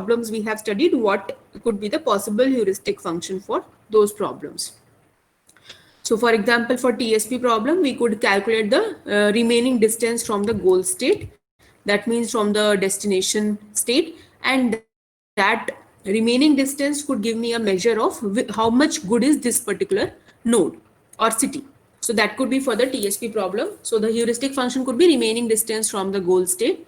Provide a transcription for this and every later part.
problems we have studied, what could be the possible heuristic function for those problems. So for example, for TSP problem, we could calculate the remaining distance from the goal state, that means from the destination state, and that remaining distance could give me a measure of how much good is this particular node or city. So that could be for the TSP problem. So the heuristic function could be remaining distance from the goal state.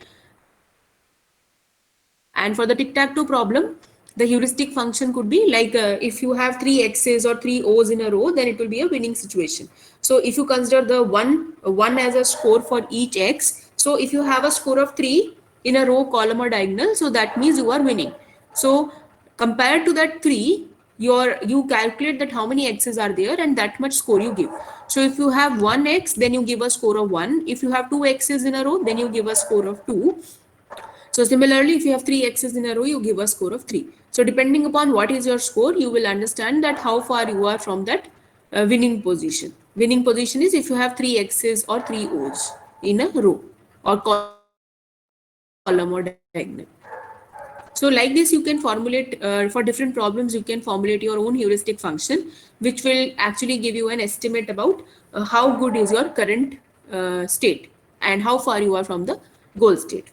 And for the tic-tac-toe problem, the heuristic function could be like if you have 3 X's or 3 O's in a row, then it will be a winning situation. So if you consider the one as a score for each X, so if you have a score of 3 in a row, column or diagonal, so that means you are winning. So compared to that 3, you calculate that how many X's are there and that much score you give. So if you have 1 X, then you give a score of 1. If you have 2 X's in a row, then you give a score of 2. So similarly, if you have 3 X's in a row, you give a score of 3. So depending upon what is your score, you will understand that how far you are from that winning position. Winning position is if you have 3 X's or 3 O's in a row or column or diagonal. So like this, you can formulate for different problems, you can formulate your own heuristic function, which will actually give you an estimate about how good is your current state and how far you are from the goal state.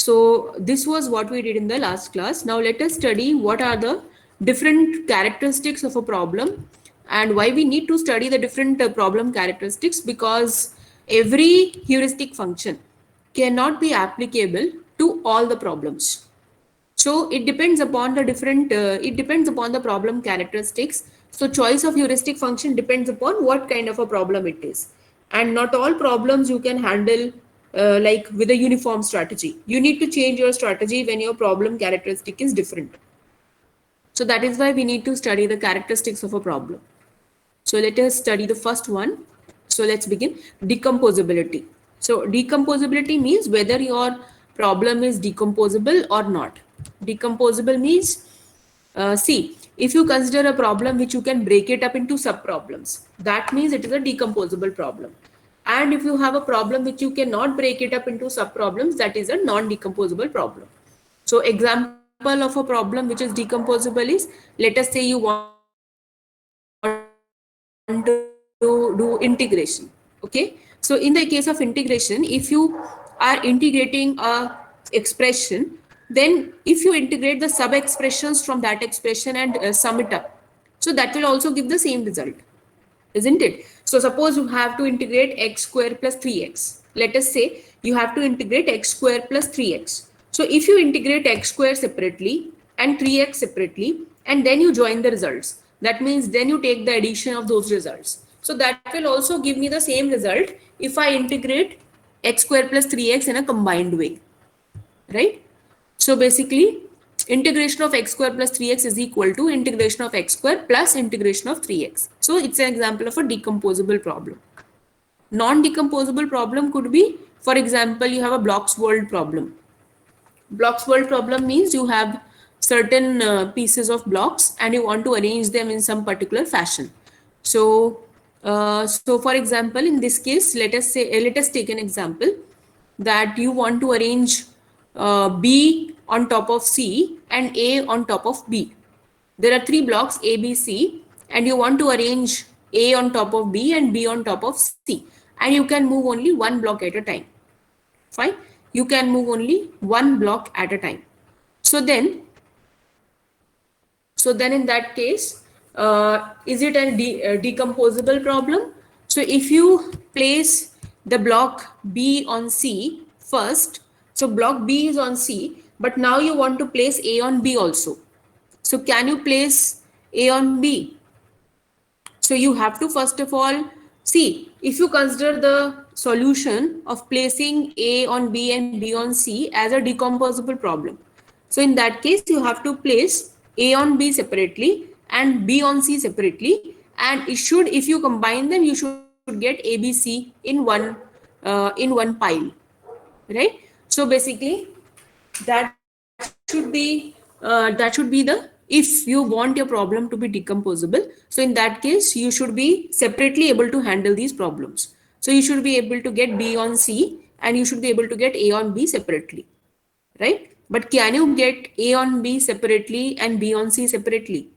So this was what we did in the last class. Now let us study what are the different characteristics of a problem and why we need to study the different problem characteristics, because every heuristic function cannot be applicable to all the problems. So it depends upon the different, it depends upon the problem characteristics. So choice of heuristic function depends upon what kind of a problem it is. And not all problems you can handle like with a uniform strategy. You need to change your strategy when your problem characteristic is different. So that is why we need to study the characteristics of a problem. So let us study the first one. So let's begin. Decomposability. So decomposability means whether your problem is decomposable or not. Decomposable means, see, if you consider a problem which you can break it up into sub-problems, that means it is a decomposable problem. And if you have a problem which you cannot break it up into sub-problems, that is a non-decomposable problem. So example of a problem which is decomposable is, let us say you want to do integration. Okay. So in the case of integration, if you are integrating a expression, then if you integrate the sub expressions from that expression and sum it up, so that will also give the same result, isn't it? So suppose you have to integrate x square plus 3x. Let us say you have to integrate x square plus 3x. So if you integrate x square separately and 3x separately, and then you join the results, that means then you take the addition of those results. So that will also give me the same result if I integrate x square plus 3x in a combined way, right? So basically, integration of x square plus 3x is equal to integration of x square plus integration of 3x. So it's an example of a decomposable problem. Non-decomposable problem could be, for example, you have a blocks world problem. Blocks world problem means you have certain pieces of blocks and you want to arrange them in some particular fashion. So, so for example, in this case, let us take an example that you want to arrange B on top of C and A on top of B. There are 3 blocks A, B, C, and you want to arrange A on top of B and B on top of C, and you can move only 1 block at a time. Fine, you can move only 1 block at a time. So then in that case, is it a decomposable problem? So if you place the block B on C first, so block B is on C, but now you want to place A on B also. So can you place A on B? So you have to first of all see, if you consider the solution of placing A on B and B on C as a decomposable problem. So in that case, you have to place A on B separately and B on C separately, and it should, if you combine them, you should get ABC in one pile, right? So basically, that should be the, if you want your problem to be decomposable, so in that case you should be separately able to handle these problems. So you should be able to get B on C and you should be able to get A on B separately, right? But can you get A on B separately and B on C separately?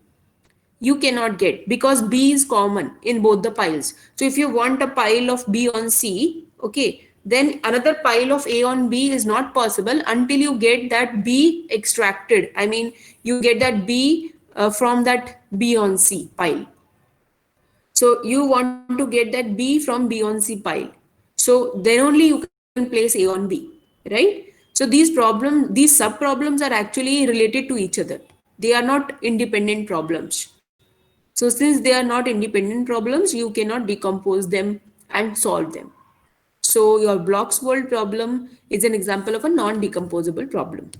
You cannot get, because B is common in both the piles. So if you want a pile of B on C, okay, then another pile of A on B is not possible until you get that B extracted. I mean, you get that B from that B on C pile. So you want to get that B from B on C pile. So then only you can place A on B, right? So these sub problems are actually related to each other. They are not independent problems. So since they are not independent problems, you cannot decompose them and solve them. So your blocks world problem is an example of a non-decomposable problem.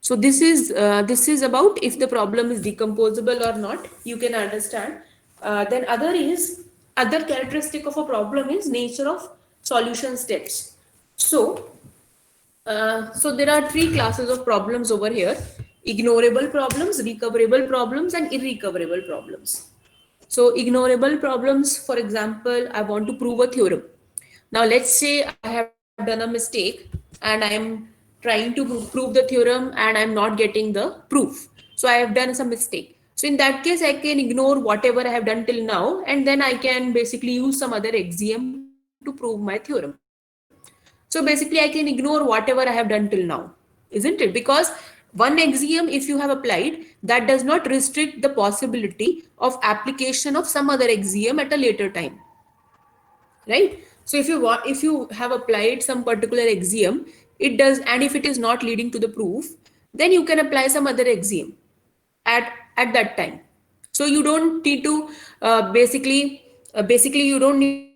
So this is about if the problem is decomposable or not. You can understand. Then other characteristic of a problem is nature of solution steps. So so there are three classes of problems over here: ignorable problems, recoverable problems, and irrecoverable problems. So ignorable problems, for example, I want to prove a theorem. Now let's say I have done a mistake and I am trying to prove the theorem and I'm not getting the proof. So I have done some mistake. So in that case, I can ignore whatever I have done till now, and then I can basically use some other axiom to prove my theorem. So basically, I can ignore whatever I have done till now, isn't it? Because one axiom, if you have applied, that does not restrict the possibility of application of some other axiom at a later time, right? So if you have applied some particular axiom, it does, and if it is not leading to the proof, then you can apply some other axiom at that time. So you don't need to basically you don't need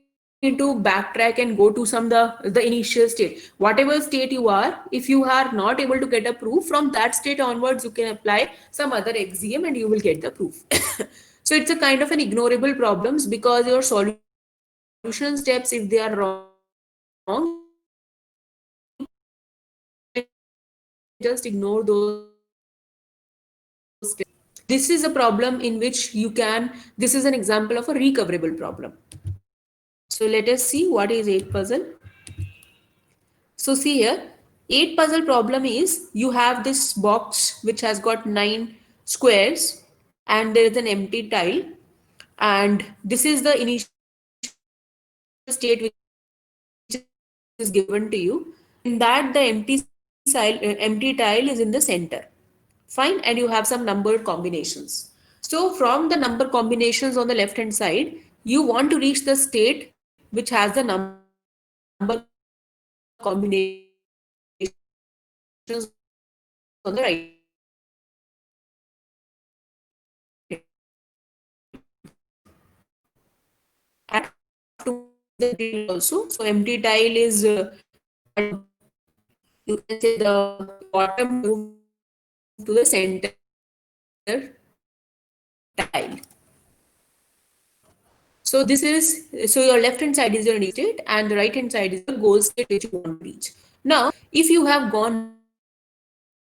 to backtrack and go to the initial state. Whatever state you are, if you are not able to get a proof, from that state onwards you can apply some other axiom and you will get the proof. So it's a kind of an ignorable problems, because your solution steps, if they are wrong, you can just ignore those steps. Then other example is this is a problem in which you can, this is an example of a recoverable problem. So let us see what is 8 puzzle. So see here, 8 puzzle problem is you have this box which has got 9 squares and there is an empty tile, and this is the initial state which is given to you. In that the empty tile is in the center. Fine, and you have some numbered combinations. So from the number combinations on the left hand side, you want to reach the state which has the number combinations on the right hand side. And you have to move the tile also. So empty tile is you can say the bottom to move to the center tile. So this is, so your left hand side is your initial state and the right hand side is your goal state which you want to reach. Now, if you have gone wrong in your solution,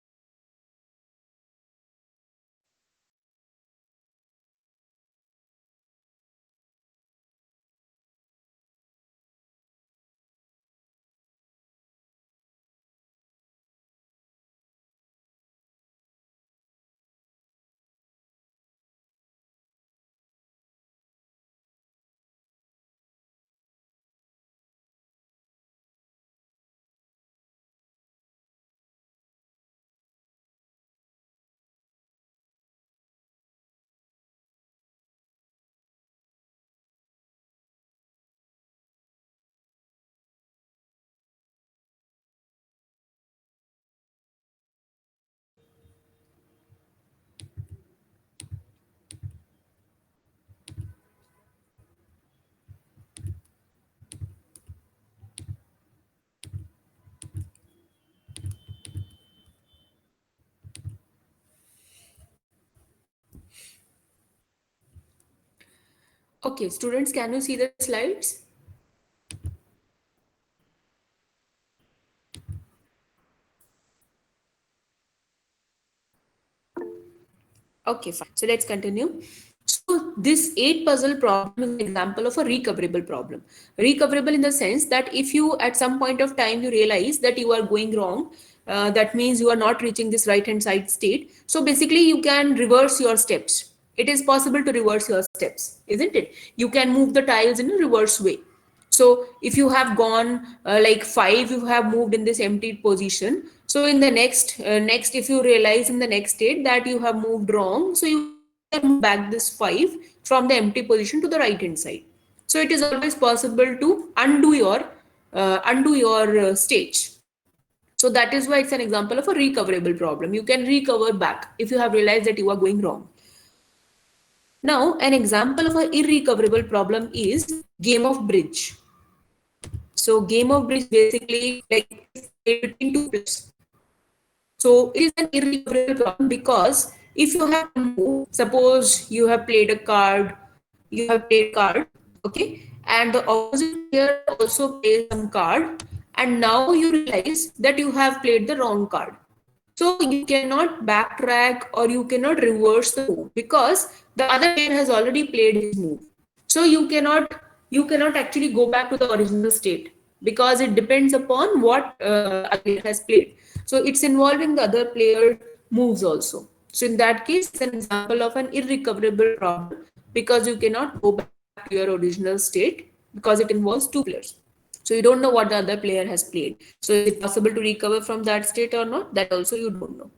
okay, students, can you see the slides? Okay, fine. So let's continue. So this 8 puzzle problem is an example of a recoverable problem. Recoverable in the sense that if you at some point of time you realize that you are going wrong, that means you are not reaching this right hand side state. So basically you can reverse your steps. It is possible to reverse your steps, isn't it? You can move the tiles in a reverse way. So if you have gone like 5, you have moved in this empty position. So in the next, if you realize in the next state that you have moved wrong, so you can move back this 5 from the empty position to the right hand side. So it is always possible to undo your stage. So that is why it's an example of a recoverable problem. You can recover back if you have realized that you are going wrong. Now, an example of an irrecoverable problem is game of bridge. So game of bridge basically like between two players. So it is an irrecoverable problem because if you have moved, suppose you have played a card, okay, and the opposite player also plays some card, and now you realize that you have played the wrong card. So you cannot backtrack or you cannot reverse the move because the other player has already played his move. So you cannot actually go back to the original state because it depends upon what other player has played. So it's involving the other player moves also. So in that case, it's an example of an irrecoverable problem because you cannot go back to your original state because it involves two players. So you don't know what the other player has played. So is it possible to recover from that state or not? That also you don't know,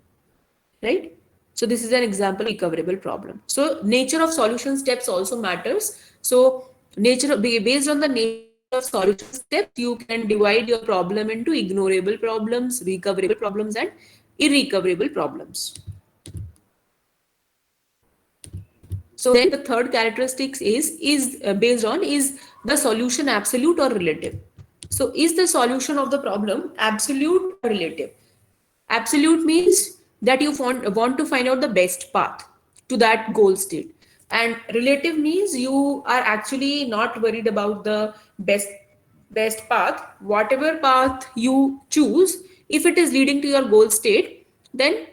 right? So this is an example of recoverable problem. So nature of solution steps also matters. So based on the nature of solution steps, you can divide your problem into ignorable problems, recoverable problems, and irrecoverable problems. So then the third characteristics is based on is the solution absolute or relative. So is the solution of the problem absolute or relative? Absolute means that you want to find out the best path to that goal state. And relative means you are actually not worried about the best path. Whatever path you choose, if it is leading to your goal state, then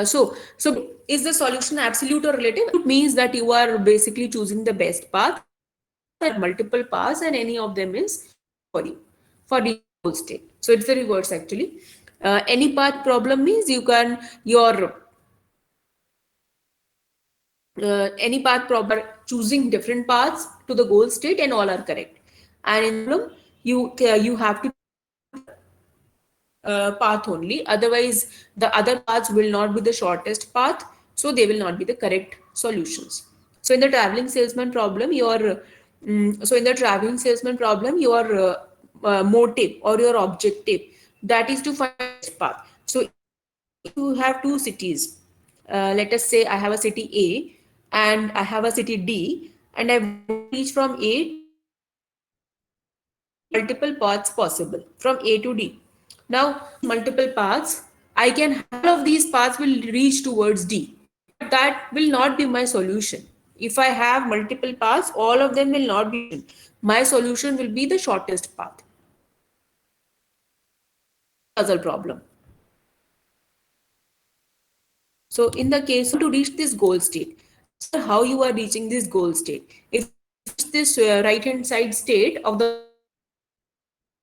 so is the solution absolute or relative? It means that you are basically choosing the best path. Multiple paths, and any of them is for you for the goal state. So it's the reverse actually. Any path problem means you can your any path problem choosing different paths to the goal state and all are correct. And in problem you have to path only, otherwise the other paths will not be the shortest path, so they will not be the correct solutions. So in the traveling salesman problem your motive or your objective, that is to find the best path. So you have two cities, let us say I have a city A and I have a city D, and I want to reach from A to multiple paths possible from A to D. Now, multiple paths, I can all of these paths will reach towards D. But that will not be my solution. If I have multiple paths, all of them will not be. My solution will be the shortest path. Puzzle problem. So in the case to reach this goal state, so how you are reaching this goal state? If this right hand side state of the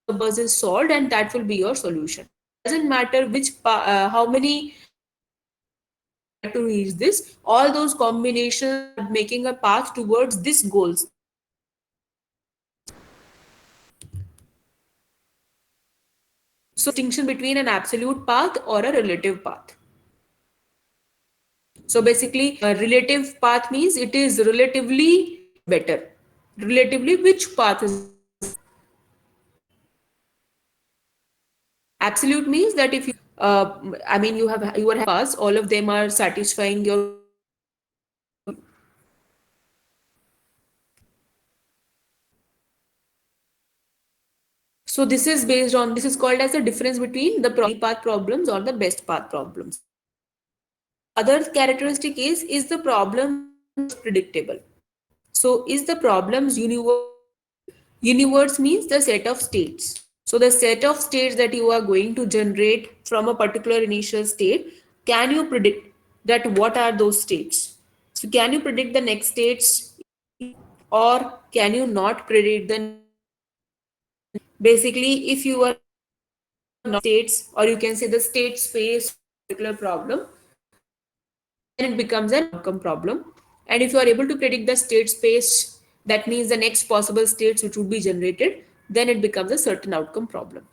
buzz is solved, and that will be your solution. Doesn't matter how many to reach this, all those combinations are making a path towards this goals. So distinction between an absolute path or a relative path. So basically a relative path means it is relatively better. Relatively which path is absolute means that if you I mean you are paths, all of them are satisfying your. So this is this is called as the difference between the path problems or the best path problems. Other characteristic is the problem predictable. So is the problems universe? Universe means the set of states. So the set of states that you are going to generate from a particular initial state, can you predict that what are those states? So So can you predict the next states or can you not predict the basically if you are not states or you can say the state space particular problem, then it becomes an outcome problem. And if you are able to predict the state space, that means the next possible states which would be generated, then it becomes a certain outcome problem.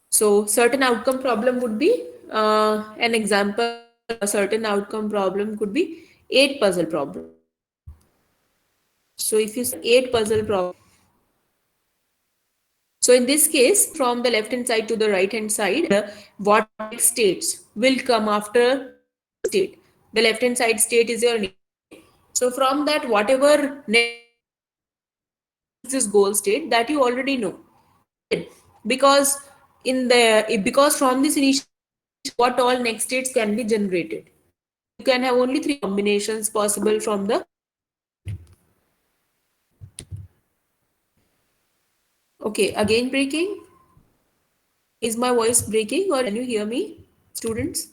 So certain outcome problem would be an example. A certain outcome problem could be 8 puzzle problem. So if you say 8 puzzle problem, so in this case, from the left hand side to the right hand side, what states will come after state. The left hand side state is your next state. So from that, whatever next this goal state that you already know, because because from this initial what all next states can be generated. You can have only three combinations possible from the. Okay, again breaking. Is my voice breaking or can you hear me, students?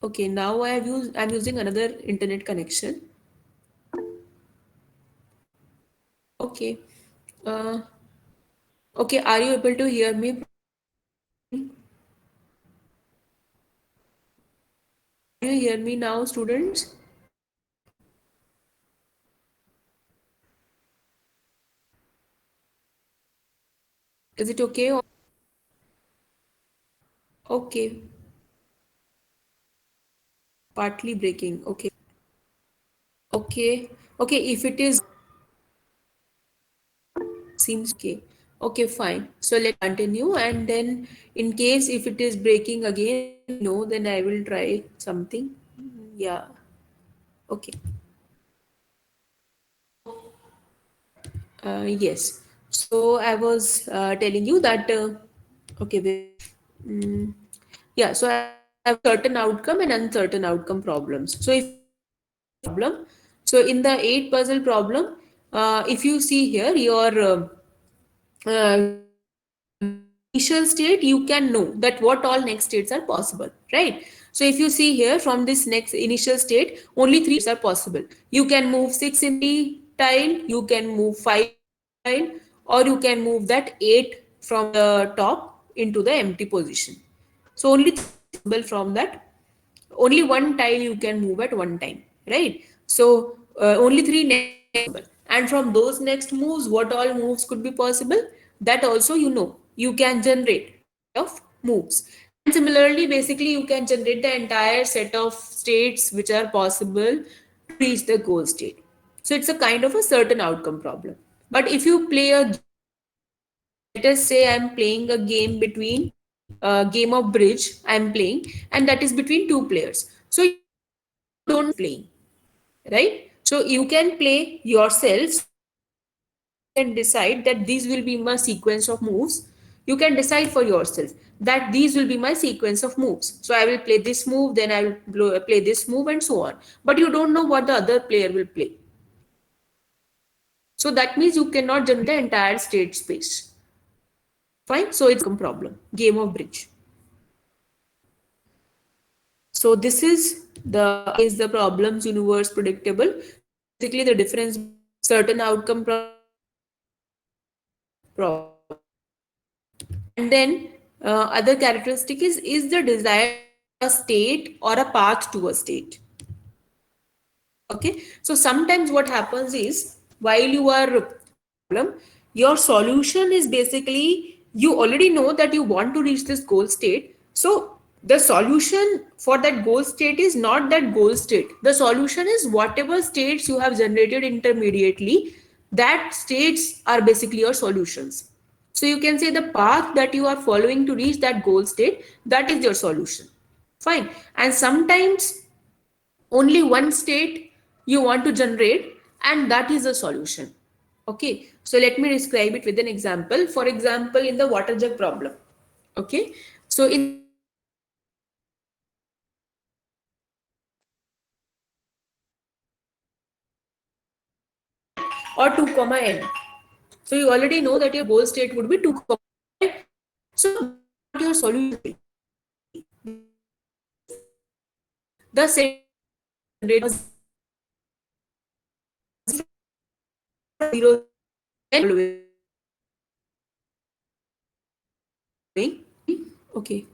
Okay, now I'm using another internet connection. Okay. Uh, okay, are you able to hear me? Can you hear me now, students? Is it okay? Okay, partly breaking. Okay. Okay. Okay, if it is seems okay. Okay, fine. So let's continue and then in case if it is breaking again, no, then I will try something. Yeah. Okay. Yes. So I was telling you that okay, mm, yeah. So I have certain outcome and uncertain outcome problems. So if problem, so in the 8 puzzle problem, if you see here, your initial state, you can know that what all next states are possible, right? So if you see here from this next initial state, only three states are possible. You can move 6 in the tile, you can move 5 tile, or you can move that 8 from the top into the empty position. So only three possible from that, only one tile you can move at one time, right? So only three next possible. And from those next moves, what all moves could be possible, that also you know you can generate of moves. And similarly, basically you can generate the entire set of states which are possible to reach the goal state. So it's a kind of a certain outcome problem. But if you play a, let us say I'm playing a game between a game of bridge I'm playing, and that is between two players. So you don't playing, right? So you can play yourself and decide that these will be my sequence of moves. You can decide for yourself that these will be my sequence of moves. So I will play this move, then I will play this move, and so on. But you don't know what the other player will play. So that means you cannot generate the entire state space. Fine. So it's a problem. Game of bridge. So this is the problems universe predictable. Basically, the difference certain outcome problem. And then other characteristic is the desire a state or a path to a state. Okay, so sometimes what happens is while you are problem, your solution is basically you already know that you want to reach this goal state. So the solution for that goal state is not that goal state. The solution is whatever states you have generated intermediately, that states are basically your solutions. So you can say the path that you are following to reach that goal state, that is your solution. Fine. And sometimes only one state you want to generate, and that is a solution. Okay, so let me describe it with an example. For example, in the water jug problem. Okay, so in or 2 comma n, so you already know that your goal state would be 2 comma n. So your solution, the sentence will be generated 0, then following. Okay.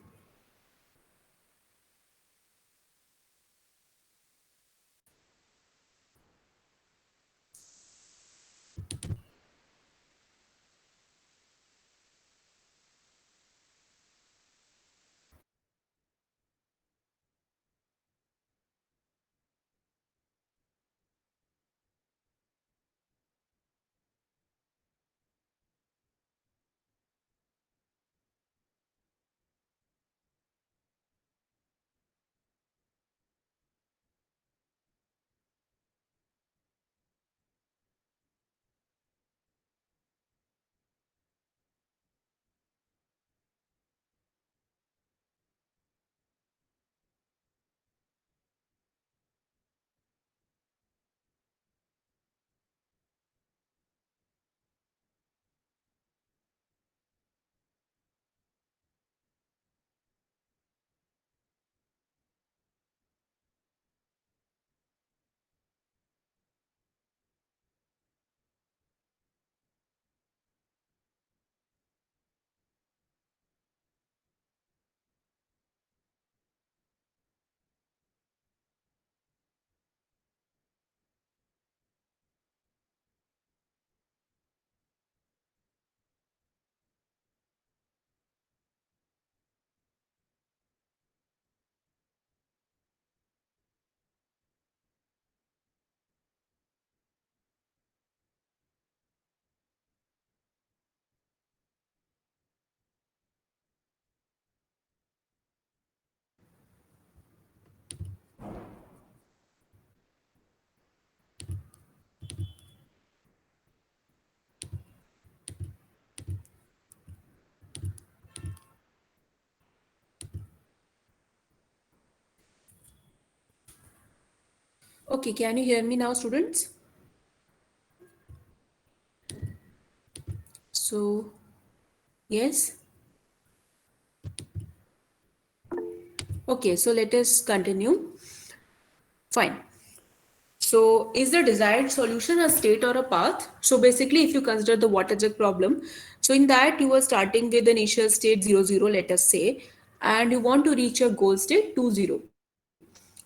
Okay, can you hear me now, students? So, yes. Okay, so let us continue. Fine. So, is the desired solution a state or a path? So, basically, if you consider the water jug problem, so in that you were starting with the initial state 0, 0, let us say, and you want to reach your goal state 2, 0.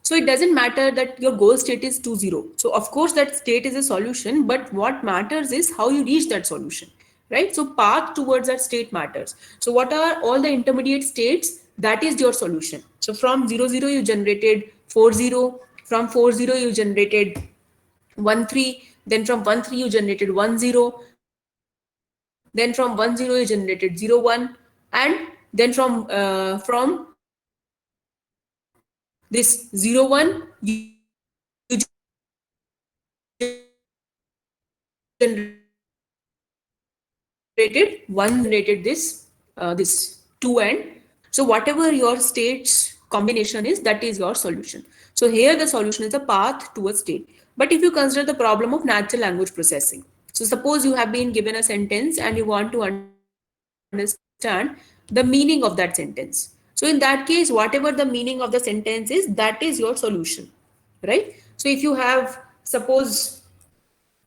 So it doesn't matter that your goal state is 2, 0. So of course that state is a solution, but what matters is how you reach that solution, right? So path towards that state matters. So what are all the intermediate states? That is your solution. So from 0, 0 you generated 4, 0. From 4, 0 you generated 1, 3. Then from 1, 3 you generated 1, 0. Then from 1, 0 you generated 0, 1. And then from this 0, 1 you generated 1, 0 this 2 and so whatever your states combination is, that is your solution. So here the solution is a path to a state. But if you consider the problem of natural language processing, so suppose you have been given a sentence and you want to understand the meaning of that sentence. So in that case, whatever the meaning of the sentence is, that is your solution, right? So if you have, suppose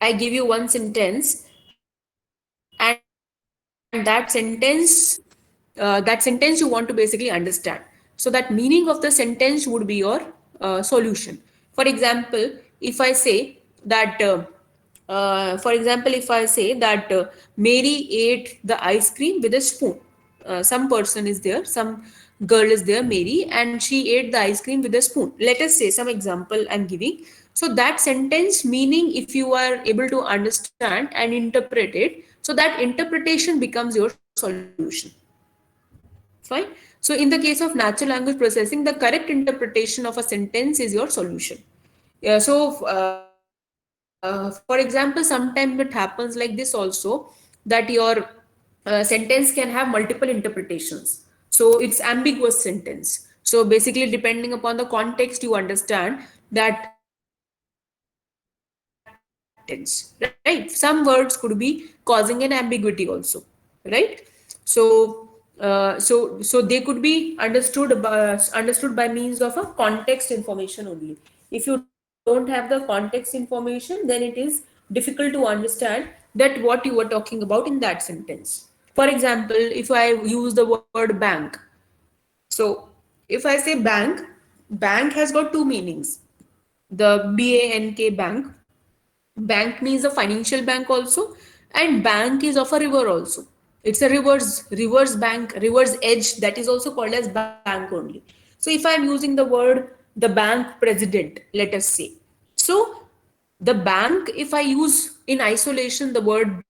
I give you one sentence and that sentence you want to basically understand. So that meaning of the sentence would be your solution. For example, if I say that, Mary ate the ice cream with a spoon. Some person is there, some girl is there, Mary, and she ate the ice cream with a spoon. Let us say some example I'm giving. So that sentence meaning, if you are able to understand and interpret it, so that interpretation becomes your solution. Fine. So in the case of natural language processing, the correct interpretation of a sentence is your solution. Yeah, so for example, sometimes it happens like this also, that your sentence can have multiple interpretations. So it's ambiguous sentence. So basically, depending upon the context, you understand that sentence, right? Some words could be causing an ambiguity also, right? So So they could be understood by means of a context information only. If you don't have the context information, then it is difficult to understand that what you were talking about in that sentence. For example, if I use the word bank, so if I say bank, bank has got two meanings. The BANK bank, bank means a financial bank also, and bank is of a river also. It's a reverse bank, reverse edge, that is also called as bank only. So if I'm using the word the bank president, let us say, so the bank, if I use in isolation the word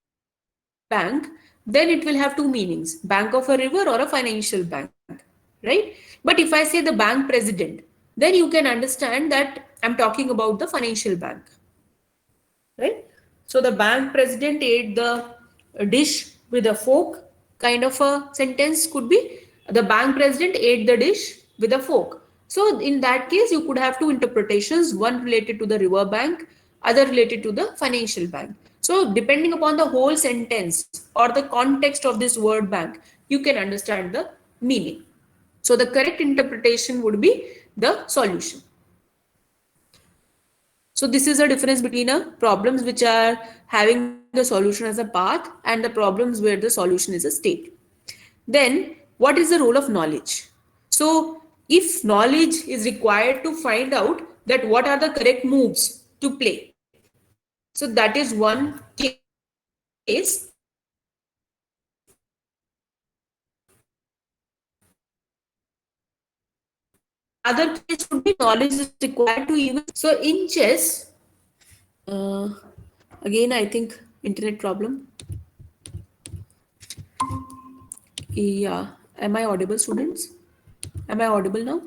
bank, then it will have two meanings: bank of a river or a financial bank, right? But if I say the bank president, then you can understand that I'm talking about the financial bank, right? So the bank president ate the dish with a fork, kind of a sentence could be the bank president ate the dish with a fork. So in that case, you could have two interpretations, one related to the river bank, other related to the financial bank. So depending upon the whole sentence or the context of this word bank, you can understand the meaning. So the correct interpretation would be the solution. So this is a difference between a problems which are having the solution as a path and the problems where the solution is a state. Then what is the role of knowledge? So if knowledge is required to find out that what are the correct moves to play. So that is one case. Other case would be knowledge is required to even. So in chess, uh, again I think internet problem. Yeah, am I audible, students? Am I audible now?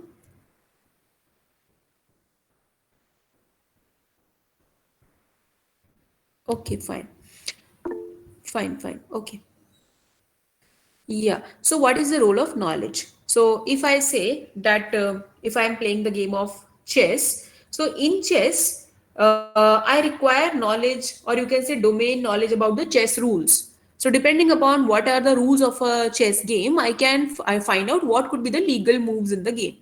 Okay, fine. Fine. Okay. Yeah. So, what is the role of knowledge? So, if I say that if I'm playing the game of chess, so in chess, I require knowledge, or you can say domain knowledge about the chess rules. So, depending upon what are the rules of a chess game, I find out what could be the legal moves in the game.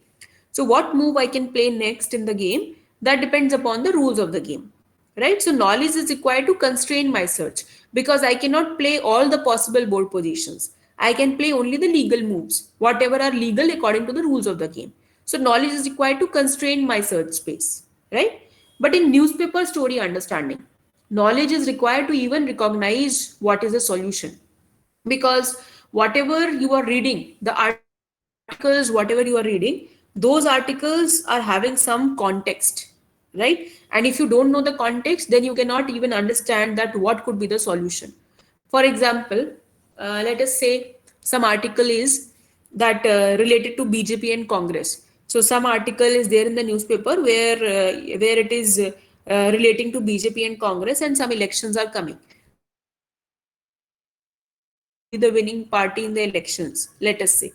So, what move I can play next in the game, that depends upon the rules of the game, right? So, knowledge is required to constrain my search because I cannot play all the possible board positions. I can play only the legal moves, whatever are legal according to the rules of the game. So, knowledge is required to constrain my search space, right? But in newspaper story understanding, knowledge is required to even recognize what is a solution, because whatever you are reading, the articles, whatever you are reading, those articles are having some context, right? And if you don't know the context, then you cannot even understand that what could be the solution. For example, let us say some article is that related to BJP and Congress. So some article is there in the newspaper where it is relating to BJP and Congress, and some elections are coming. So BJP is expected to be the winning party in the elections, let us say.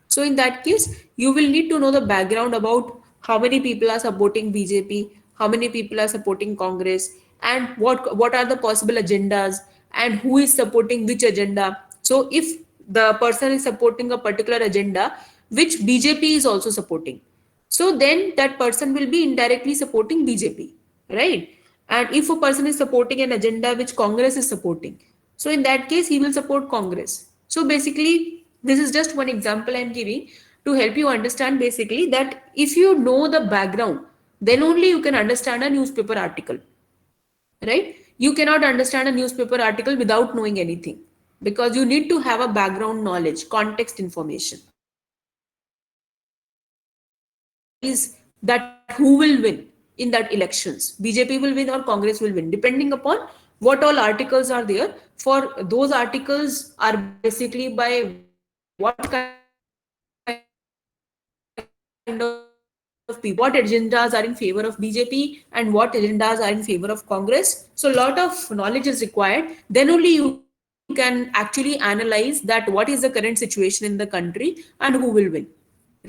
So in that case, you will need to know the background about how many people are supporting BJP, how many people are supporting Congress, and what are the possible agendas, and who is supporting which agenda. So if the person is supporting a particular agenda which BJP is also supporting, so then that person will be indirectly supporting BJP, right? And if a person is supporting an agenda which Congress is supporting, so in that case, he will support Congress. So basically, this is just one example I'm giving to help you understand basically that if you know the background, then only you can understand a newspaper article, right? You cannot understand a newspaper article without knowing anything, because you need to have a background knowledge, context information. So you need to analyze that who will win in that elections. BJP will win or Congress will win, depending upon what all articles are there. For those articles are basically by what kind of people, what agendas are in favor of BJP and what agendas are in favor of Congress. So a lot of knowledge is required. Then only you can actually analyze that what is the current situation in the country and who will win,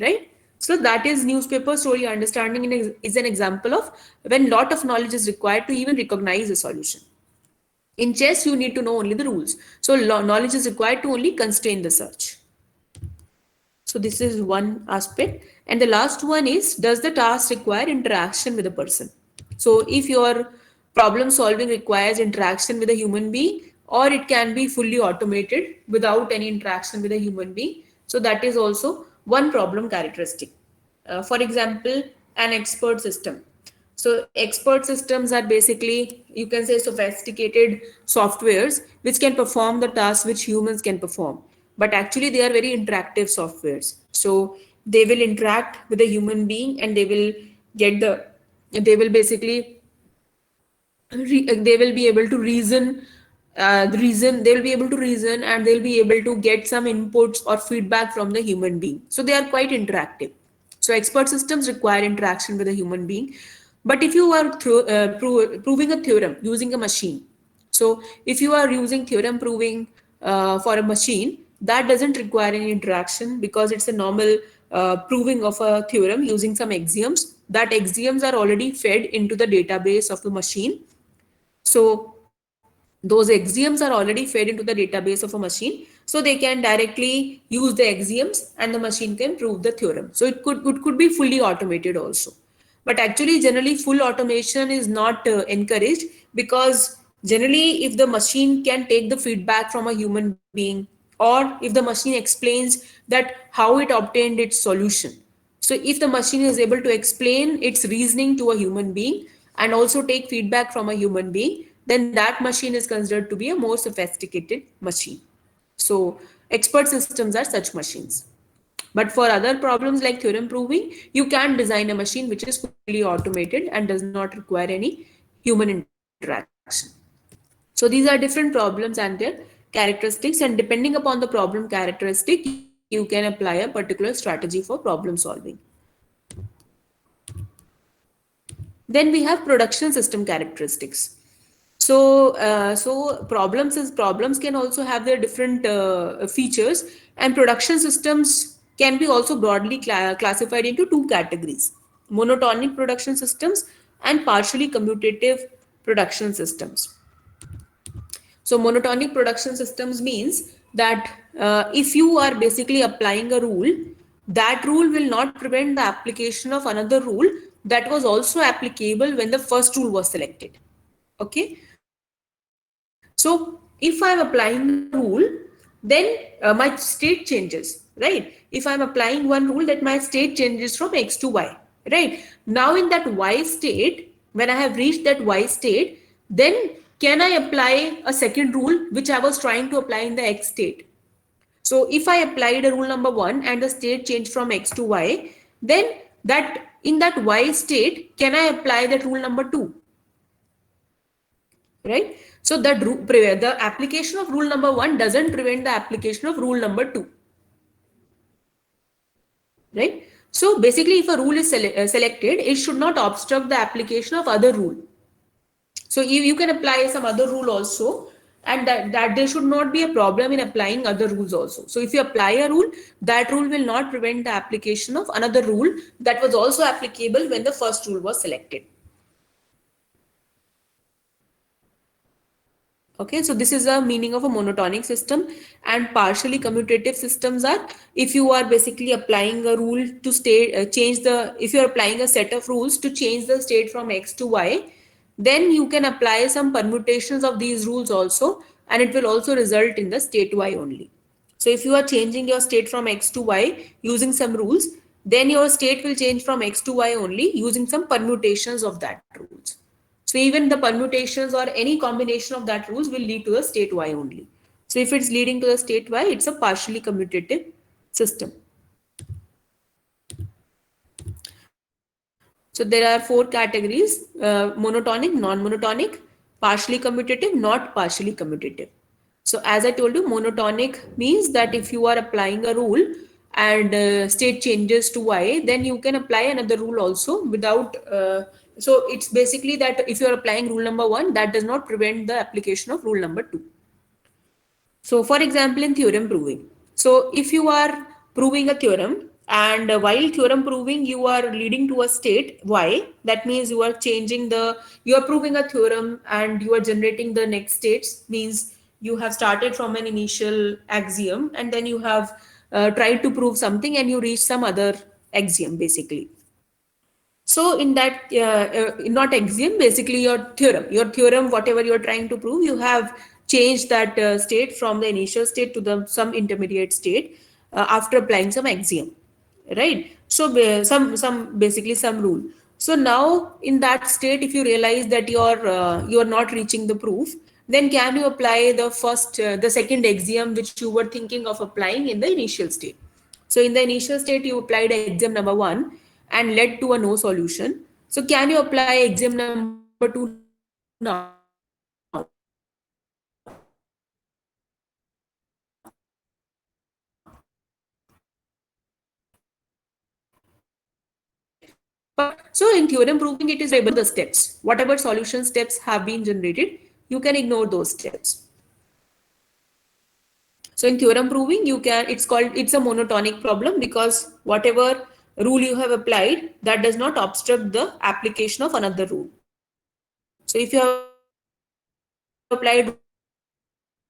right? So that is newspaper story understanding is an example of when lot of knowledge is required to even recognize a solution. In chess, you need to know only the rules. So knowledge is required to only constrain the search. So this is one aspect. And the last one is, does the task require interaction with a person? So if your problem solving requires interaction with a human being, or it can be fully automated without any interaction with a human being. So that is also one problem characteristic. For example, an expert system. So expert systems are basically, you can say, sophisticated softwares which can perform the tasks which humans can perform. But actually, they are very interactive softwares. So they will interact with a human being, and get the, they will basically, they will be able to reason, they will be able to reason, and they'll be able to get some inputs or feedback from the human being. So they are quite interactive. So expert systems require interaction with a human being. But if you are proving a theorem using a machine, so if you are using theorem proving for a machine, that doesn't require any interaction, because it's a normal proving of a theorem using some axioms. That axioms are already fed into the database of the machine. So those axioms are already fed into the database of a machine. So they can directly use the axioms, and the machine can prove the theorem. So it could be fully automated also. But actually, generally, full automation is not encouraged, because generally, if the machine can take the feedback from a human being, or if the machine explains that how it obtained its solution. So if the machine is able to explain its reasoning to a human being and also take feedback from a human being, then that machine is considered to be a more sophisticated machine. So expert systems are such machines. But for other problems like theorem proving, you can design a machine which is fully automated and does not require any human interaction. So these are different problems and their characteristics, and depending upon the problem characteristic, you can apply a particular strategy for problem solving. Then we have production system characteristics. So problems can also have their different features, and production systems can be also broadly classified into two categories: monotonic production systems and partially commutative production systems. So monotonic production systems means that if you are basically applying a rule, that rule will not prevent the application of another rule that was also applicable when the first rule was selected. Okay. So if I'm applying a rule, then my state changes, right? If I'm applying one rule, that my state changes from X to Y, right? Now in that Y state, when I have reached that Y state, then can I apply a second rule which I was trying to apply in the X state? So if I applied a rule number one and the state changed from X to Y, then that in that Y state, can I apply that rule number two? Right? So that the application of rule number one doesn't prevent the application of rule number two. Right? So basically, if a rule is selected, it should not obstruct the application of other rule. So you can apply some other rule also, and that there should not be a problem in applying other rules also. So if you apply a rule, that rule will not prevent the application of another rule that was also applicable when the first rule was selected. Okay, so this is a meaning of a monotonic system. And partially commutative systems are, if you are basically applying a rule to if you are applying a set of rules to change the state from X to Y, then you can apply some permutations of these rules also, and it will also result in the state Y only. So if you are changing your state from X to Y using some rules, then your state will change from X to Y only using some permutations of that rules. So even the permutations or any combination of that rules will lead to the state Y only. So if it's leading to the state Y, it's a partially commutative system. So there are four categories: monotonic, non-monotonic, partially commutative, not partially commutative. So as I told you, monotonic means that if you are applying a rule and state changes to Y, then you can apply another rule also without. So it's basically that if you are applying rule number one, that does not prevent the application of rule number two. So for example, in theorem proving. So if you are proving a theorem, and while theorem proving, you are leading to a state Y, that means you are you are proving a theorem and you are generating the next states, means you have started from an initial axiom, and then you have tried to prove something and you reach some other axiom basically. So in that, not axiom, basically your theorem, whatever you're trying to prove, you have changed that state from the initial state to the some intermediate state after applying some axiom, right? So some basically some rule. So now in that state, if you realize that you're not reaching the proof, then can you apply the second axiom which you were thinking of applying in the initial state? So in the initial state, you applied axiom number one and led to a no solution. So can you apply axiom number two now? But so in theorem proving, it is able the steps. Whatever solution steps have been generated, you can ignore those steps. So in theorem proving, it's a monotonic problem because whatever rule you have applied, that does not obstruct the application of another rule. So if you have applied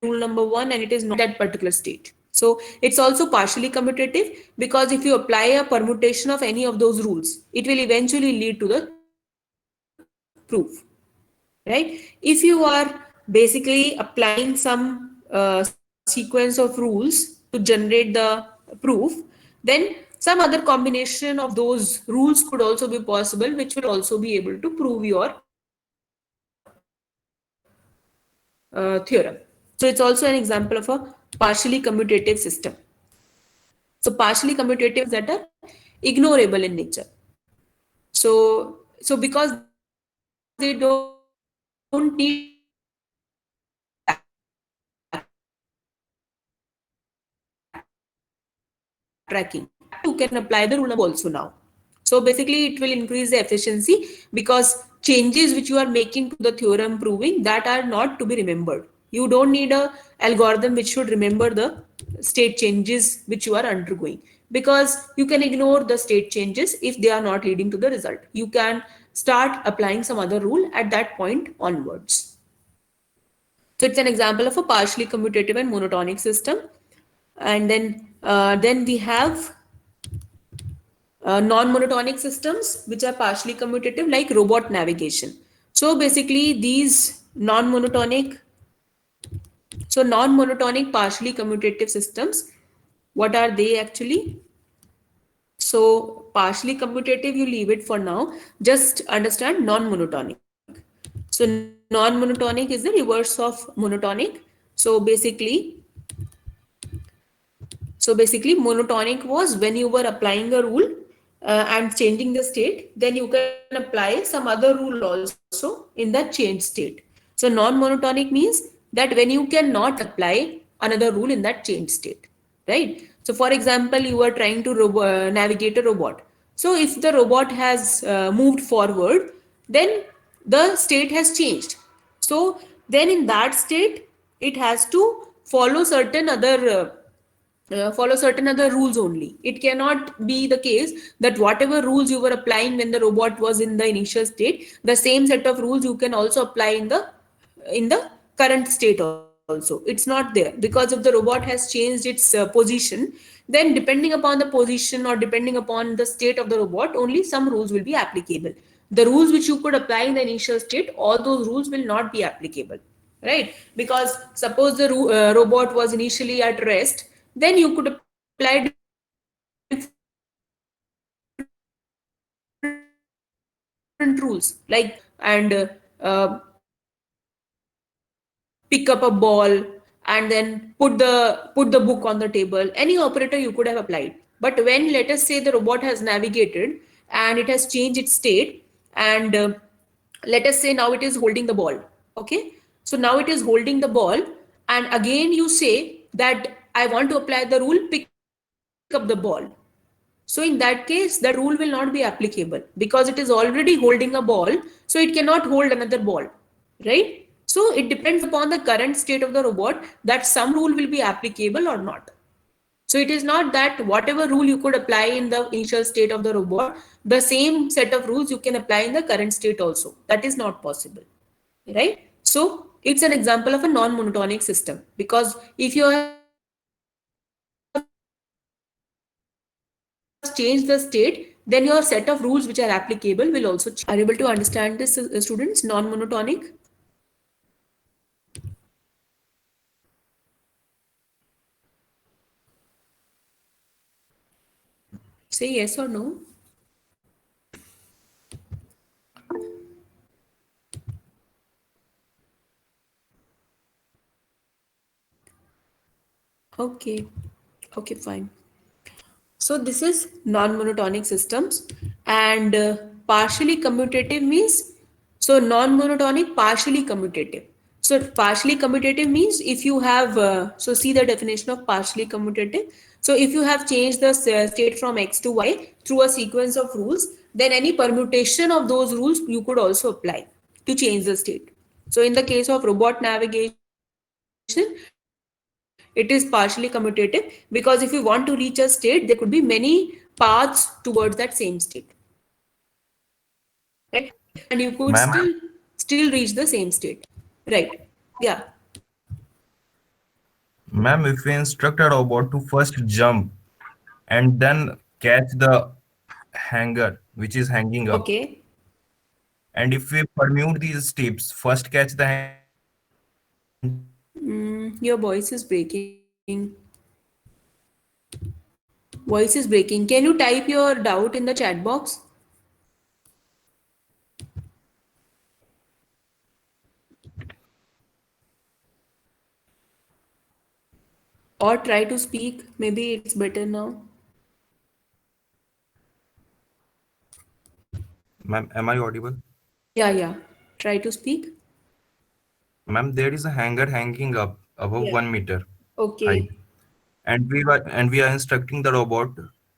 rule number one and it is not that particular state. So it's also partially commutative because if you apply a permutation of any of those rules, it will eventually lead to the proof, right? If you are basically applying some sequence of rules to generate the proof, then some other combination of those rules could also be possible, which will also be able to prove your theorem. So it's also an example of a partially commutative system. So partially commutative systems are those that are ignorable in nature. So because they don't need backtracking, you can apply the rule number one also now. So basically it will increase the efficiency because changes which you are making to the theorem proving that are not to be remembered. You don't need a algorithm which should remember the state changes which you are undergoing because you can ignore the state changes if they are not leading to the result. You can start applying some other rule at that point onwards. So it's an example of a partially commutative and monotonic system. And then we have non-monotonic systems which are partially commutative like robot navigation. So basically these non-monotonic partially commutative systems, what are they actually? So partially commutative, you leave it for now. Just understand non-monotonic. So non-monotonic is the reverse of monotonic. So basically, monotonic was when you were applying a rule and changing the state, then you can apply some other rule also in that changed state. So non-monotonic means that when you cannot apply another rule in that changed state, right? So for example, you are trying to navigate a robot. So if the robot has moved forward, then the state has changed. So then in that state, it has to follow certain other rules only. It cannot be the case that whatever rules you were applying when the robot was in the initial state, the same set of rules you can also apply in the current state also. It's not there because if the robot has changed its position, then depending upon the position or depending upon the state of the robot, only some rules will be applicable. The rules which you could apply in the initial state, all those rules will not be applicable, right? Because suppose the robot was initially at rest, then you could apply different rules like pick up a ball and then put the book on the table. Any operator you could have applied. But when, let us say, the robot has navigated and it has changed its state, and let us say now it is holding the ball. Okay, so now it is holding the ball, and again you say that I want to apply the rule pick up the ball. So in that case, that rule will not be applicable because it is already holding a ball, so it cannot hold another ball, right? So it depends upon the current state of the robot that some rule will be applicable or not. So it is not that whatever rule you could apply in the initial state of the robot, the same set of rules you can apply in the current state also. That is not possible, right? So it's an example of a non-monotonic system because if you have changed the state, changed the state, then your set of rules which are applicable will also change. Are you able to understand this, students? Non-monotonic? Say yes or no. Okay. Okay, fine. So this is non-monotonic systems, and partially commutative means, so non-monotonic partially commutative. So partially commutative means if you have so see the definition of partially commutative. So if you have changed the state from x to y through a sequence of rules, then any permutation of those rules you could also apply to change the state. So in the case of robot navigation, it is partially commutative because if you want to reach a state, there could be many paths towards that same state, right? And you could Ma'am, still reach the same state, right? Yeah. ma'am, if we instruct a robot to first jump and then catch the hanger which is hanging up, Okay. and if we permute these steps, first catch the hanger and then jump, which is not possible, and we will Your not voice reach is the same breaking. state. How is it possible and commutative? Voice is breaking. Can you type your doubt in the chat box or try to speak? Maybe it's better now. Ma'am, am I audible? Yeah, yeah. Try to speak. Ma'am, there is a hanger hanging up above Yeah. 1 meter height, Okay. and we are instructing the robot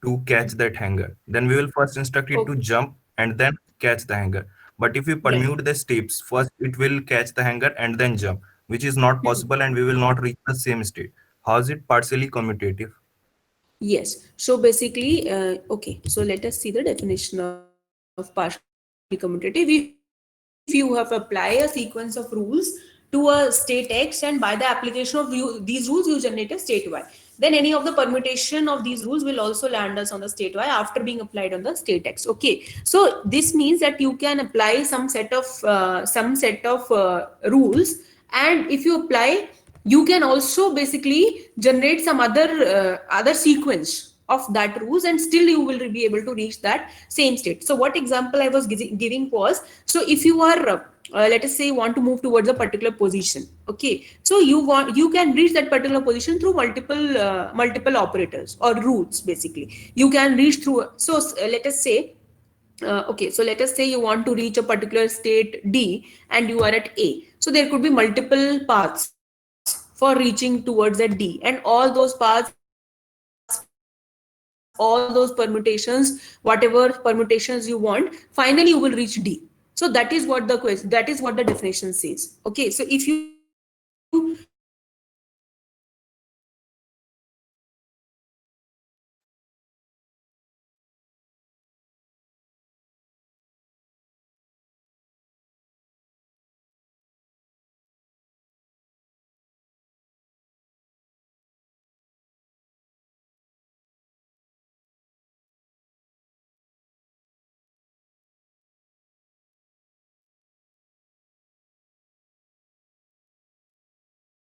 to catch that hanger. Then we will first instruct it to Okay. jump and then catch the hanger. But if we Yeah. permute the steps, first it will catch the hanger and then jump, which is not possible, and we will not reach the same state. How is it partially commutative? Yes. So basically, okay. So let us see the definition of partially commutative. If you have apply a sequence of rules to a state X, and by the application of these rules, you generate a state Y. Then any of the permutation of these rules will also land us on the state Y after being applied on the state X. Okay. So this means that you can apply some set of rules, and if you apply, you can also basically generate some other sequence of that rules, and still you will be able to reach that same state. So what example I was giving was, so if you are let us say you want to move towards a particular position, okay, so you can reach that particular position through multiple operators or routes. Basically you can reach through, so let us say okay, so let us say you want to reach a particular state D and you are at A. So there could be multiple paths for reaching towards that D, and all those paths, all those permutations, whatever permutations you want, finally you will reach D. So that is what that is what the definition says. Okay, so if you apply a sequence of rules to a state X, and by the application of these rules, you can also reach that state Y. So this is partially commutative. Okay, so if you want to reach a particular state D, and you are at A, so you can apply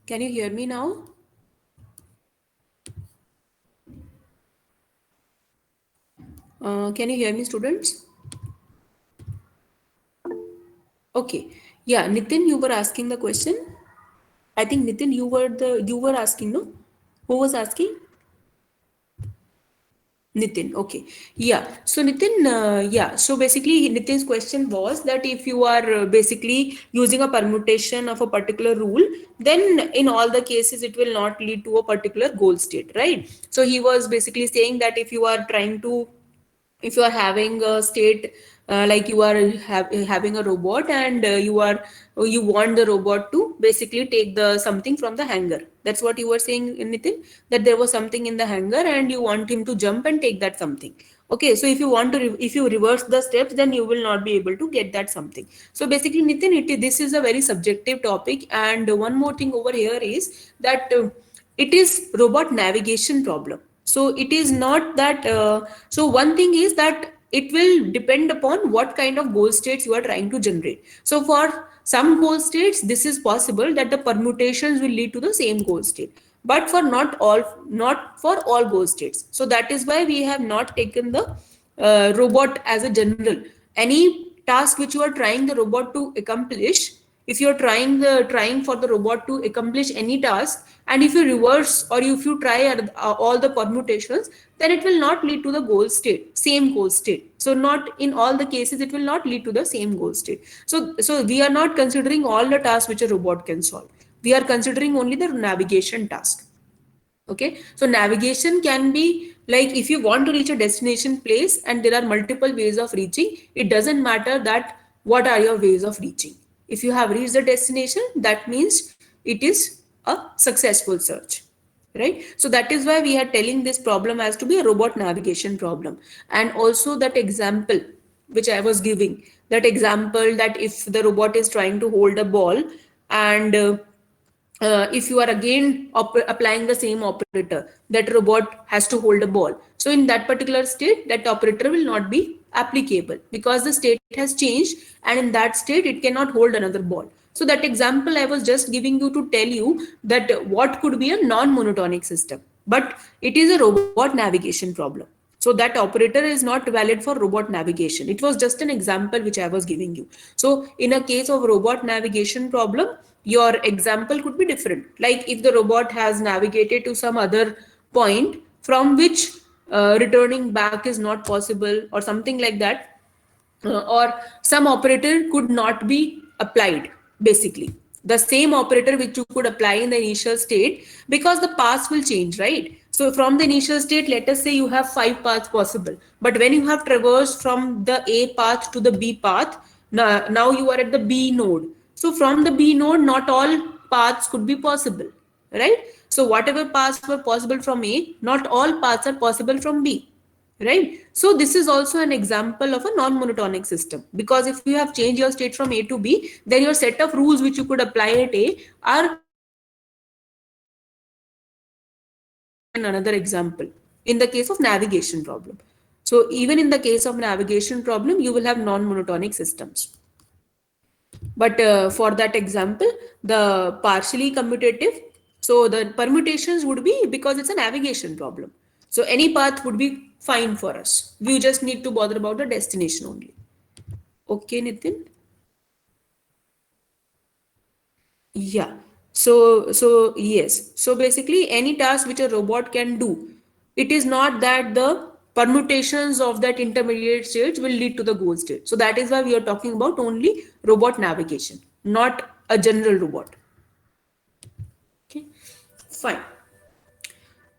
Can you hear me now? Can you hear me, students? Okay. Yeah, Nitin, you were asking the question. I think Nitin, you were asking, no? Who was asking? Nitin, okay. Yeah. So Nitin, yeah. So basically, Nitin's question was that if you are basically using a permutation of a particular rule, then in all the cases it will not lead to a particular goal state, right? So he was basically saying that if you are trying to, if you are having a state like you are having a robot and you want the robot to basically take the something from the hanger. That's what you were saying, Nitin, that there was something in the hanger and you want him to jump and take that something. Okay, so if you want to if you reverse the steps, then you will not be able to get that something. So basically, Nitin, this is a very subjective topic, and one more thing over here is that it is robot navigation problem. So it is not that so one thing is that it will depend upon what kind of goal states you are trying to generate. So for some goal states, this is possible that the permutations will lead to the same goal state, but for not for all goal states. So that is why we have not taken the robot as a general. Any task which you are trying the robot to accomplish, if you're trying for the robot to accomplish any task, and if you reverse or if you try all the permutations, then it will not lead to the goal state, same goal state. So not in all the cases it will not lead to the same goal state. So we are not considering all the tasks which a robot can solve. We are considering only the navigation task. Okay, so navigation can be like if you want to reach a destination place and there are multiple ways of reaching, it doesn't matter that what are your ways of reaching. If you have reached the destination, that means it is a successful search, right? So that is why we are telling this problem as to be a robot navigation problem. And also that example which I was giving, that example that if the robot is trying to hold a ball and if you are again applying the same operator, that robot has to hold a ball. So in that particular state, that operator will not be applicable because the state has changed, and in that state it cannot hold another ball. So that example I was just giving you to tell you that what could be a non-monotonic system, but it is a robot navigation problem. So that operator is not valid for robot navigation. It was just an example which I was giving you. So in a case of robot navigation problem, your example could be different. Like if the robot has navigated to some other point from which returning back is not possible or something like that, or some operator could not be applied, basically the same operator which you could apply in the initial state, because the paths will change, right? So from the initial state, let us say you have 5 paths possible, but when you have traversed from the A path to the B path, now you are at the B node. So from the B node, not all paths could be possible, right? So whatever paths were possible from A, not all paths are possible from B, right? So this is also an example of a non-monotonic system, because if you have changed your state from A to B, then your set of rules which you could apply at A are another example in the case of navigation problem. So even in the case of navigation problem, you will have non-monotonic systems. But for that example, the partially commutative, so the permutations would be, because it's a navigation problem, so any path would be fine for us. We just need to bother about the destination only. Okay, Nitin? Yeah. So yes. So basically any task which a robot can do, it is not that the permutations of that intermediate states will lead to the goal state. So that is why we are talking about only robot navigation, not a general robot. Okay, fine.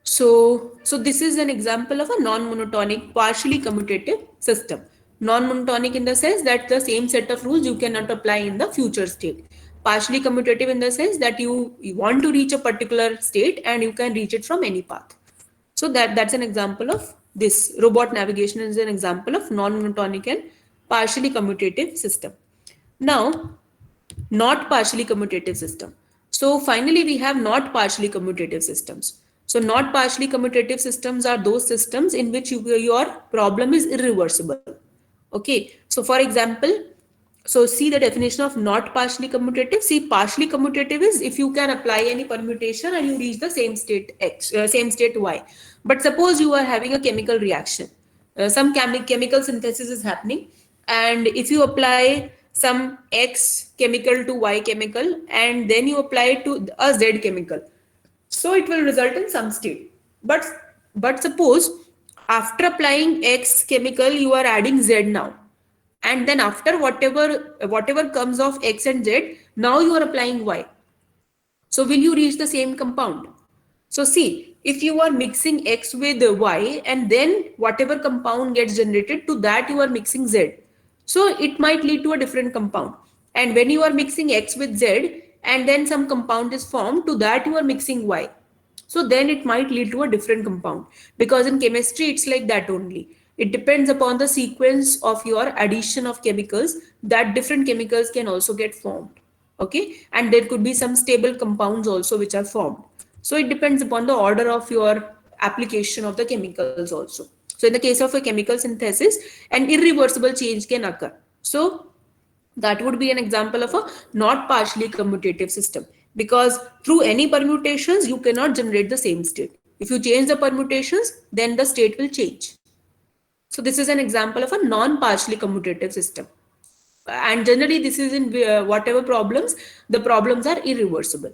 So this is an example of a non-monotonic, partially commutative system. Non-monotonic in the sense that the same set of rules you cannot apply in the future state. Partially commutative in the sense that you want to reach a particular state and you can reach it from any path. So that's an example of this. Robot navigation is an example of non-monotonic and partially commutative system. Now, not partially commutative system. So finally, we have not partially commutative systems. So not partially commutative systems are those systems in which your problem is irreversible. Okay. So for example, So see the definition of not partially commutative. See, partially commutative is if you can apply any permutation and you reach the same state x, same state y. But suppose you are having a chemical reaction, some chemical synthesis is happening, and if you apply some x chemical to y chemical, and then you apply it to a z chemical, so it will result in some state. But suppose after applying x chemical you are adding z now, and then after whatever comes of x and z, now you are applying y. So will you reach the same compound? So see, if you are mixing x with y and then whatever compound gets generated, to that you are mixing z, so it might lead to a different compound. And when you are mixing x with z and then some compound is formed, to that you are mixing y, so then it might lead to a different compound, because in chemistry it's like that only. It depends upon the sequence of your addition of chemicals that different chemicals can also get formed. Okay, and there could be some stable compounds also which are formed. So it depends upon the order of your application of the chemicals also. So in the case of a chemical synthesis, an irreversible change can occur. So that would be an example of a not partially commutative system, because through any permutations you cannot generate the same state. If you change the permutations, then the state will change. So this is an example of a non partially commutative system, and generally this is in whatever problems, the problems are irreversible.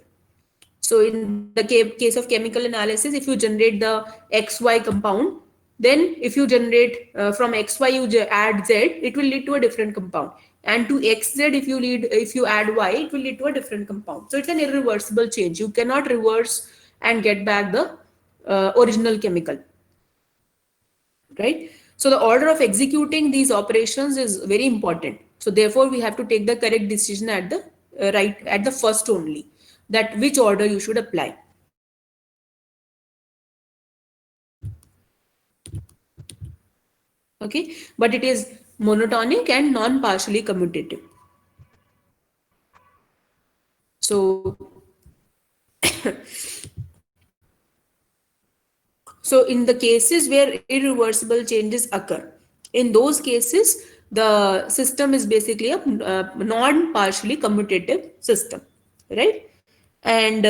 So in the case of chemical analysis, if you generate the xy compound, then if you generate from xy you add z, it will lead to a different compound, and to xz if you add y, it will lead to a different compound. So it's an irreversible change. You cannot reverse and get back the original chemical, right? So the order of executing these operations is very important. So therefore we have to take the correct decision at the right at the first only, that which order you should apply. Okay, but it is monotonic and non-partially commutative. So so in the cases where irreversible changes occur, in those cases the system is basically a non-partially commutative system, right? And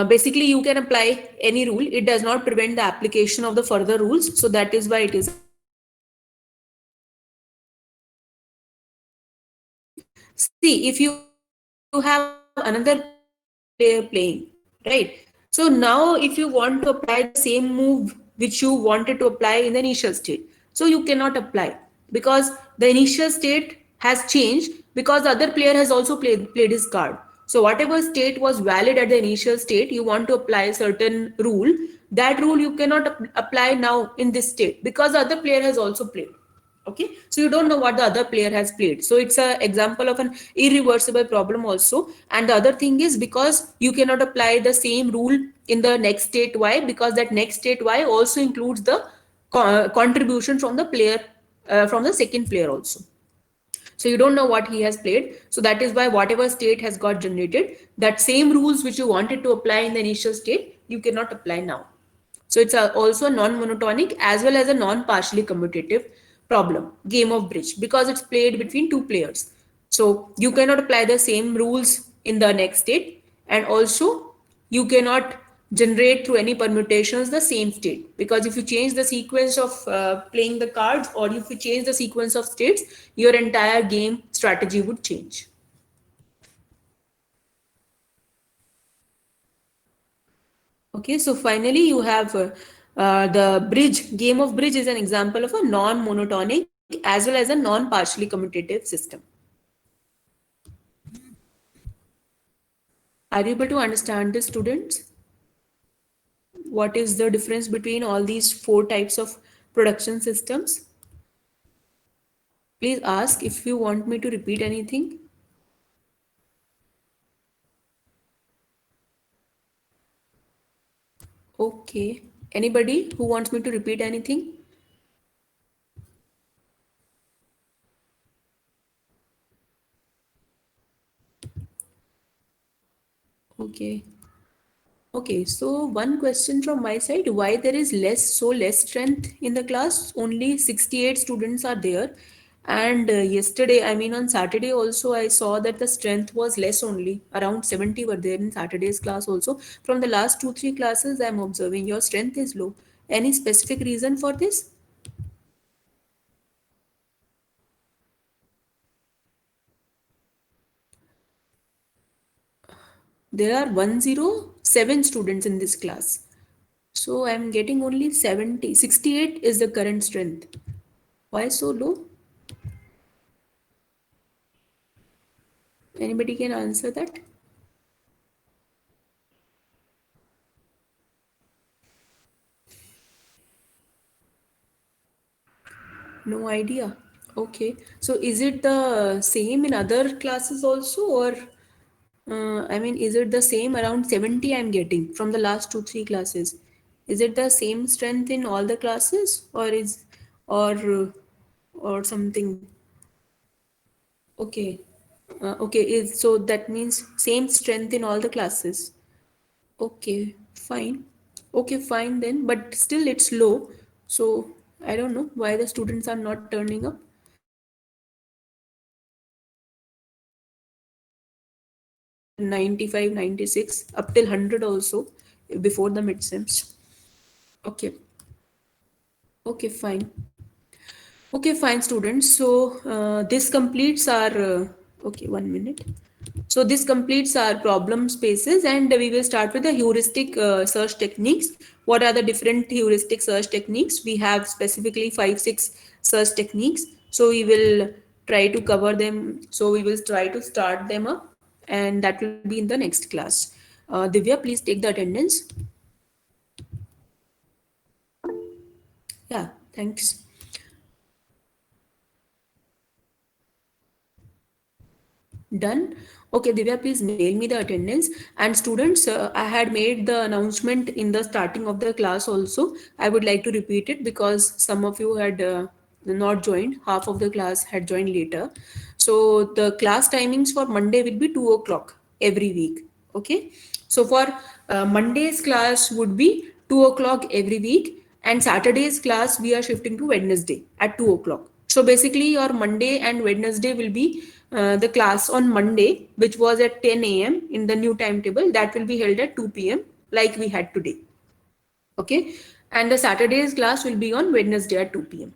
basically you can apply any rule. It does not prevent the application of the further rules. So that is why it is a non-partially commutative system. See, if you have another player playing, right? So now if you want to apply the same move which you wanted to apply in the initial state, so you cannot apply, because the initial state has changed, because the other player has also played his card. So whatever state was valid at the initial state, you want to apply a certain rule, that rule you cannot apply now in this state, because the other player has also played. Okay, so you don't know what the other player has played. So it's a example of an irreversible problem also. And the other thing is, because you cannot apply the same rule in the next state y, because that next state y also includes the contribution from the player, from the second player also. So you don't know what he has played. So that is why whatever state has got generated, that same rules which you wanted to apply in the initial state, you cannot apply now. So it's also a non-monotonic as well as a non-partially commutative problem, game of bridge, because it's played between two players. So you cannot apply the same rules in the next state, and also you cannot generate through any permutations the same state, because if you change the sequence of playing the cards, or if you change the sequence of states, your entire game strategy would change. Okay, so finally you have the bridge. Game of bridge is an example of a non-monotonic as well as a non-partially commutative system. Are you able to understand this, students? What is the difference between all these four types of production systems? Please ask if you want me to repeat anything. Okay. Anybody who wants me to repeat anything? Okay. Okay, so one question from my side, why there is less strength in the class? Only 68 students are there, And yesterday, I mean on Saturday also, I saw that the strength was less only. Around 70 were there in Saturday's class also. From the last 2, 3 classes, I'm observing your strength is low. Any specific reason for this? There are 107 students in this class. So I'm getting only 70. 68 is the current strength. Why so low? Anybody can answer that? No idea. Okay. So is it the same in other classes also, or I mean, is it the same around 70 I'm getting from the last 2, 3 classes? Is it the same strength in all the classes, or or something? Okay. Okay, is so that means same strength in all the classes. Okay, fine. Okay, fine then, but still it's low. So I don't know why the students are not turning up. There were 95, 96, up till 100 also before the midterms. Okay, okay, fine. Okay, fine, students. So this completes our. Okay, 1 minute. So this completes our problem spaces, and we will start with the heuristic search techniques. What are the different heuristic search techniques? We have specifically 5, 6 search techniques. So we will try to cover them. So we will try to start them up, and that will be in the next class. Divya, please take the attendance. Yeah, thanks. Done. Okay, Divya, please mail me the attendance. And students, I had made the announcement in the starting of the class also. I would like to repeat it because some of you had not joined. Half of the class had joined later. So the class timings for Monday will be 2 o'clock every week. Okay. So for Monday's class would be 2 o'clock every week, and Saturday's class we are shifting to Wednesday at 2 o'clock. So basically, your Monday and Wednesday will be the class on Monday, which was at 10 a.m. in the new timetable, that will be held at 2 p.m. like we had today. Okay, and the Saturday's class will be on Wednesday at 2 p.m.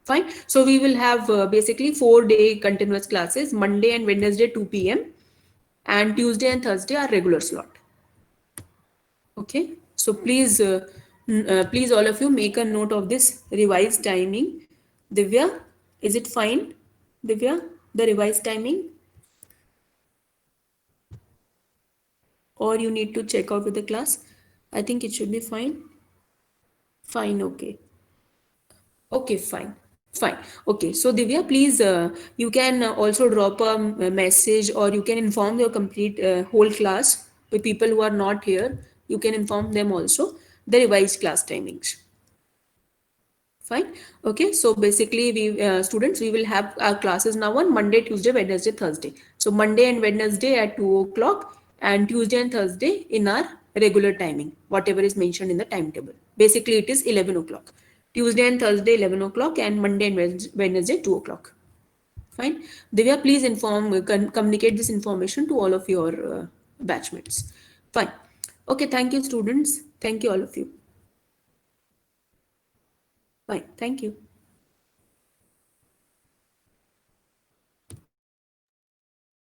Fine. So we will have basically 4-day continuous classes, Monday and Wednesday 2 p.m. and Tuesday and Thursday are regular slot. Okay. So please, please all of you make a note of this revised timing. Divya, is it fine? Divya, the revised timing, or you need to check out with the class? I think it should be fine. Fine. Okay. Okay, fine. Fine. Okay. So Divya, please, you can also drop a message, or you can inform your complete whole class with people who are not here. You can inform them also the revised class timings. Fine. Okay. So basically, we students, we will have our classes now on Monday, Tuesday, Wednesday, Thursday. So Monday and Wednesday at 2 o'clock, and Tuesday and Thursday in our regular timing, whatever is mentioned in the timetable. Basically, it is 11 o'clock. Tuesday and Thursday 11 o'clock, and Monday and Wednesday 2 o'clock. Fine. Divya, please inform, communicate this information to all of your batchmates. Fine. Okay. Thank you, students. Thank you, all of you. Fine. Thank you.